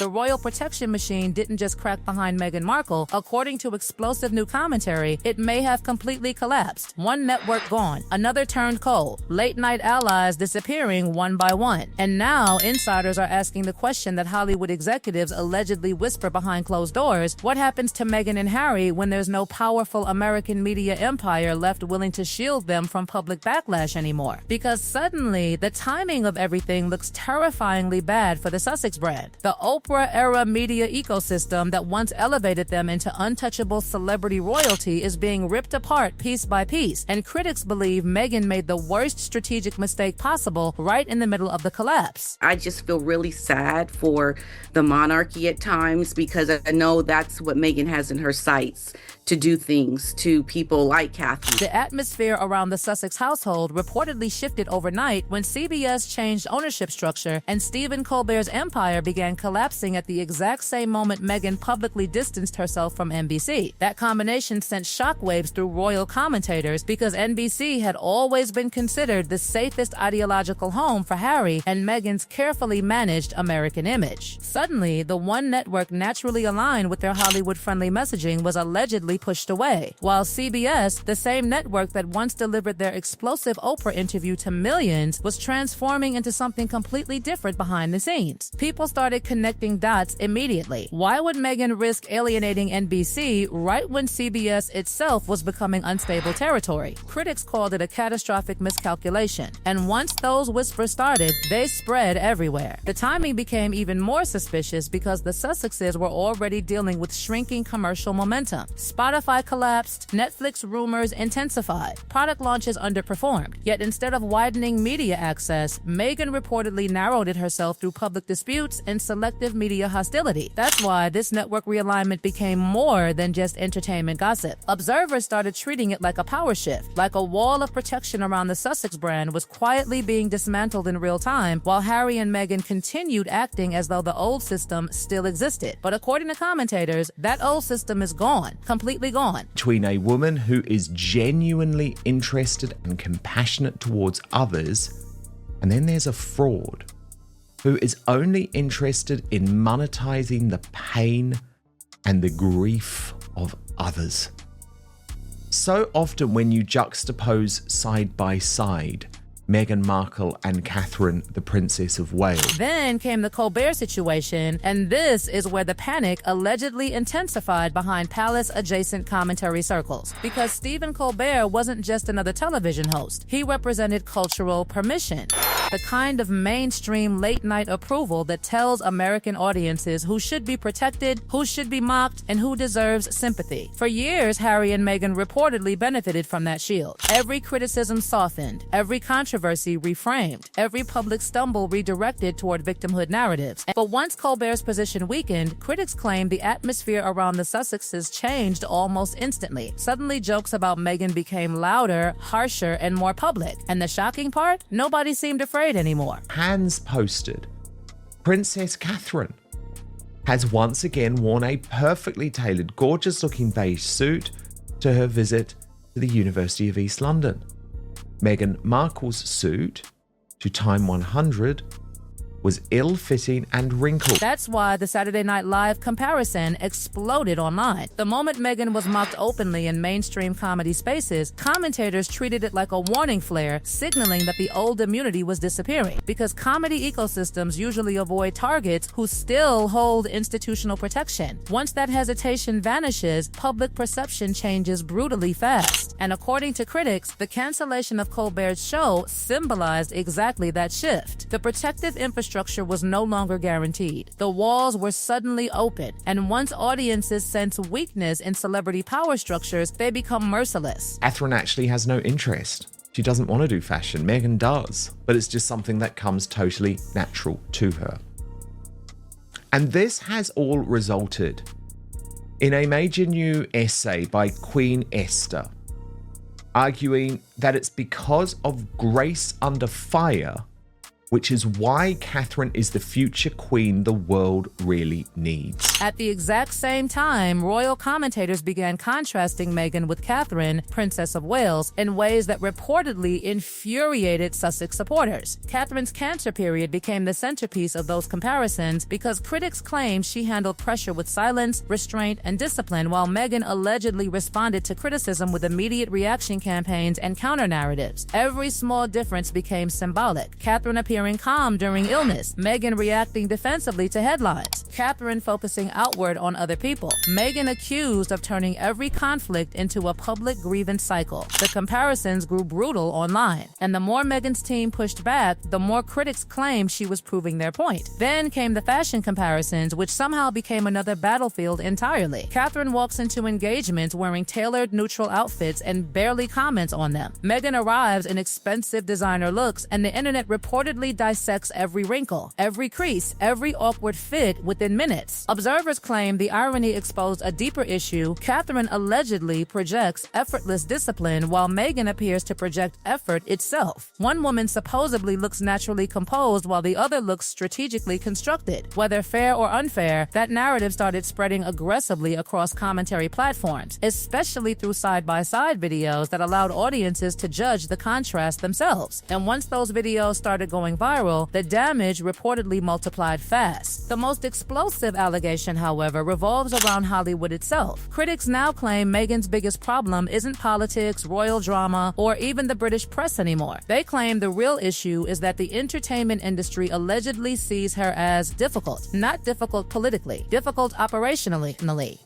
the royal protection machine didn't just crack behind Meghan Markle. According to explosive new commentary, it may have completely collapsed. One network gone, another turned cold, late-night allies disappearing one by one. And now, insiders are asking the question that Hollywood executives allegedly whisper behind closed doors: what happens to Meghan and Harry when there's no powerful American media empire left willing to shield them from public backlash anymore? Because suddenly, the timing of everything looks terrifyingly bad for the Sussex brand. The Oprah-era media ecosystem that once elevated them into untouchable celebrity royalty is being ripped apart piece by piece, and critics believe Meghan made the worst strategic mistake possible right in the middle of the collapse. I just feel really sad for the monarchy at times, because I know that's what Meghan has in her sights, to do things to people like Kathy. The atmosphere around the Sussex household reportedly shifted overnight when CBS changed ownership structure and Stephen Colbert's empire began collapsing at the exact same moment Meghan publicly distanced herself from NBC. That combination sent shockwaves through royal commentators because NBC had always been considered the safest ideological home for Harry and Meghan's carefully managed American image. Suddenly, the one network naturally aligned with their Hollywood-friendly messaging was allegedly pushed away, while CBS, the same network that once delivered their explosive Oprah interview to millions, was transforming into something completely different behind the scenes. People started connecting dots immediately. Why would Meghan risk alienating NBC right when CBS itself was becoming unstable territory? Critics called it a catastrophic miscalculation, and once those whispers started, they spread everywhere. The timing became even more suspicious because the Sussexes were already dealing with shrinking commercial momentum. Spotify collapsed, Netflix rumors intensified, product launches underperformed. Yet instead of widening media access, Meghan reportedly narrowed it herself through public disputes and selective media hostility. That's why this network realignment became more than just entertainment gossip. Observers started treating it like a power shift, like a wall of protection around the Sussex brand was quietly being dismantled in real time, while Harry and Meghan continued acting as though the old system still existed. But according to commentators, that old system is gone, completely gone. Between a woman who is genuinely interested and compassionate towards others, and then there's a fraud who is only interested in monetizing the pain and the grief of others. So often when you juxtapose side by side Meghan Markle and Catherine, the Princess of Wales. Then came the Colbert situation, and this is where the panic allegedly intensified behind palace-adjacent commentary circles. Because Stephen Colbert wasn't just another television host. He represented cultural permission, the kind of mainstream late-night approval that tells American audiences who should be protected, who should be mocked, and who deserves sympathy. For years, Harry and Meghan reportedly benefited from that shield. Every criticism softened, every controversy reframed, every public stumble redirected toward victimhood narratives. But once Colbert's position weakened, critics claimed the atmosphere around the Sussexes changed almost instantly. Suddenly, jokes about Meghan became louder, harsher, and more public. And the shocking part? Nobody seemed afraid anymore. Hands posted. Princess Catherine has once again worn a perfectly tailored, gorgeous-looking beige suit to her visit to the University of East London. Meghan Markle's suit to Time 100 was ill-fitting and wrinkled. That's why the Saturday Night Live comparison exploded online. The moment Meghan was mocked openly in mainstream comedy spaces, commentators treated it like a warning flare, signaling that the old immunity was disappearing. Because comedy ecosystems usually avoid targets who still hold institutional protection. Once that hesitation vanishes, public perception changes brutally fast. And according to critics, the cancellation of Colbert's show symbolized exactly that shift. The protective infrastructure was no longer guaranteed. The walls were suddenly open, and once audiences sense weakness in celebrity power structures, they become merciless. Catherine actually has no interest. She doesn't want to do fashion. Meghan does, but it's just something that comes totally natural to her. And this has all resulted in a major new essay by Queen Esther, arguing that it's because of grace under fire which is why Catherine is the future queen the world really needs. At the exact same time, royal commentators began contrasting Meghan with Catherine, Princess of Wales, in ways that reportedly infuriated Sussex supporters. Catherine's cancer period became the centerpiece of those comparisons because critics claimed she handled pressure with silence, restraint, and discipline, while Meghan allegedly responded to criticism with immediate reaction campaigns and counter-narratives. Every small difference became symbolic. Catherine appearing calm during illness, Meghan reacting defensively to headlines, Catherine focusing outward on other people, Meghan accused of turning every conflict into a public grievance cycle. The comparisons grew brutal online, and the more Meghan's team pushed back, the more critics claimed she was proving their point. Then came the fashion comparisons, which somehow became another battlefield entirely. Catherine walks into engagements wearing tailored, neutral outfits and barely comments on them. Meghan arrives in expensive designer looks, and the internet reportedly dissects every wrinkle, every crease, every awkward fit within minutes. Observers claim the irony exposed a deeper issue. Catherine allegedly projects effortless discipline, while Meghan appears to project effort itself. One woman supposedly looks naturally composed, while the other looks strategically constructed. Whether fair or unfair, that narrative started spreading aggressively across commentary platforms, especially through side-by-side videos that allowed audiences to judge the contrast themselves. And once those videos started going viral, the damage reportedly multiplied fast. The most explosive allegation, however, revolves around Hollywood itself. Critics now claim Meghan's biggest problem isn't politics, royal drama, or even the British press anymore. They claim the real issue is that the entertainment industry allegedly sees her as difficult. Not difficult politically, difficult operationally,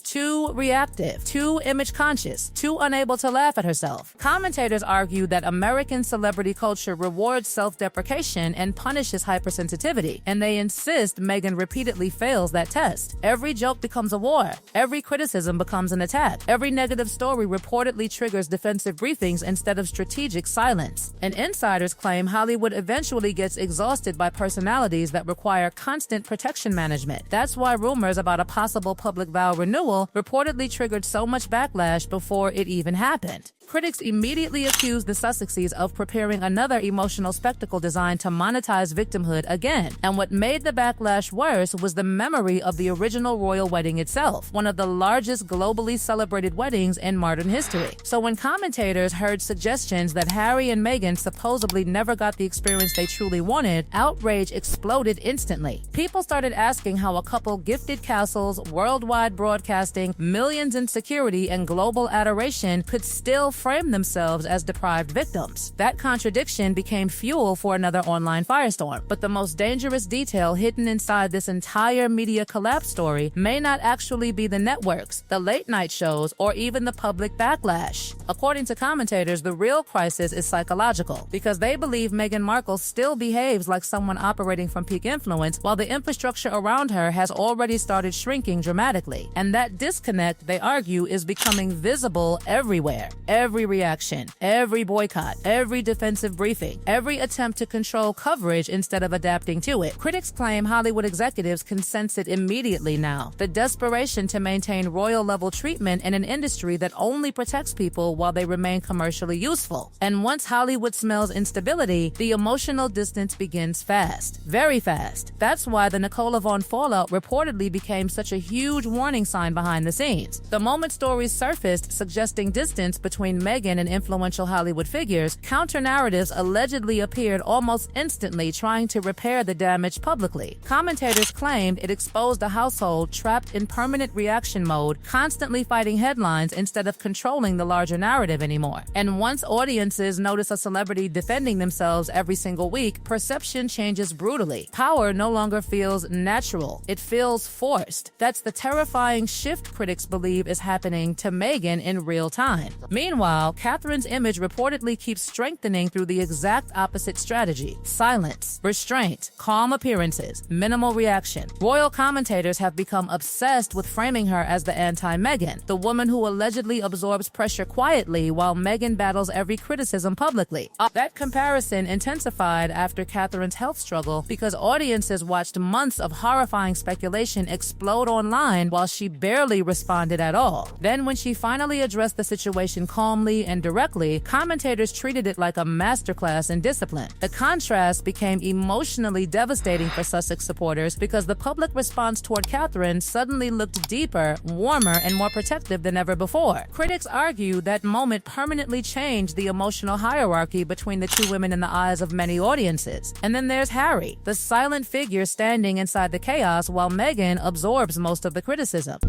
too reactive, too image-conscious, too unable to laugh at herself. Commentators argue that American celebrity culture rewards self-deprecation and punishes hypersensitivity, and they insist Meghan repeatedly fails that test. Every joke becomes a war. Every criticism becomes an attack. Every negative story reportedly triggers defensive briefings instead of strategic silence. And insiders claim Hollywood eventually gets exhausted by personalities that require constant protection management. That's why rumors about a possible public vow renewal reportedly triggered so much backlash before it even happened. Critics immediately accused the Sussexes of preparing another emotional spectacle designed to monetize victimhood again. And what made the backlash worse was the memory of the original royal wedding itself, one of the largest globally celebrated weddings in modern history. So when commentators heard suggestions that Harry and Meghan supposedly never got the experience they truly wanted, outrage exploded instantly. People started asking how a couple gifted castles, worldwide broadcasting, millions in security, and global adoration could still frame themselves as deprived victims. That contradiction became fuel for another online firestorm. But the most dangerous detail hidden inside this entire media collapse story may not actually be the networks, the late-night shows, or even the public backlash. According to commentators, the real crisis is psychological, because they believe Meghan Markle still behaves like someone operating from peak influence, while the infrastructure around her has already started shrinking dramatically. And that disconnect, they argue, is becoming visible everywhere. Every reaction, every boycott, every defensive briefing, every attempt to control coverage instead of adapting to it. Critics claim Hollywood executives can sense it immediately now. The desperation to maintain royal-level treatment in an industry that only protects people while they remain commercially useful. And once Hollywood smells instability, the emotional distance begins fast. Very fast. That's why the Nicole Avant fallout reportedly became such a huge warning sign behind the scenes. The moment stories surfaced suggesting distance between Meghan and influential Hollywood figures, counter-narratives allegedly appeared almost instantly, trying to repair the damage publicly. Commentators claimed it exposed a household trapped in permanent reaction mode, constantly fighting headlines instead of controlling the larger narrative anymore. And once audiences notice a celebrity defending themselves every single week, perception changes brutally. Power no longer feels natural. It feels forced. That's the terrifying shift critics believe is happening to Meghan in real time. Meanwhile, Catherine's image reportedly keeps strengthening through the exact opposite strategy: silence, restraint, calm appearances, minimal reaction. Royal commentators have become obsessed with framing her as the anti-Meghan, the woman who allegedly absorbs pressure quietly while Meghan battles every criticism publicly. That comparison intensified after Catherine's health struggle because audiences watched months of horrifying speculation explode online while she barely responded at all. Then when she finally addressed the situation calmly and directly, commentators treated it like a masterclass in discipline. The contrast CBS became emotionally devastating for Sussex supporters because the public response toward Catherine suddenly looked deeper, warmer, and more protective than ever before. Critics argue that moment permanently changed the emotional hierarchy between the two women in the eyes of many audiences. And then there's Harry, the silent figure standing inside the chaos while Meghan absorbs most of the criticism.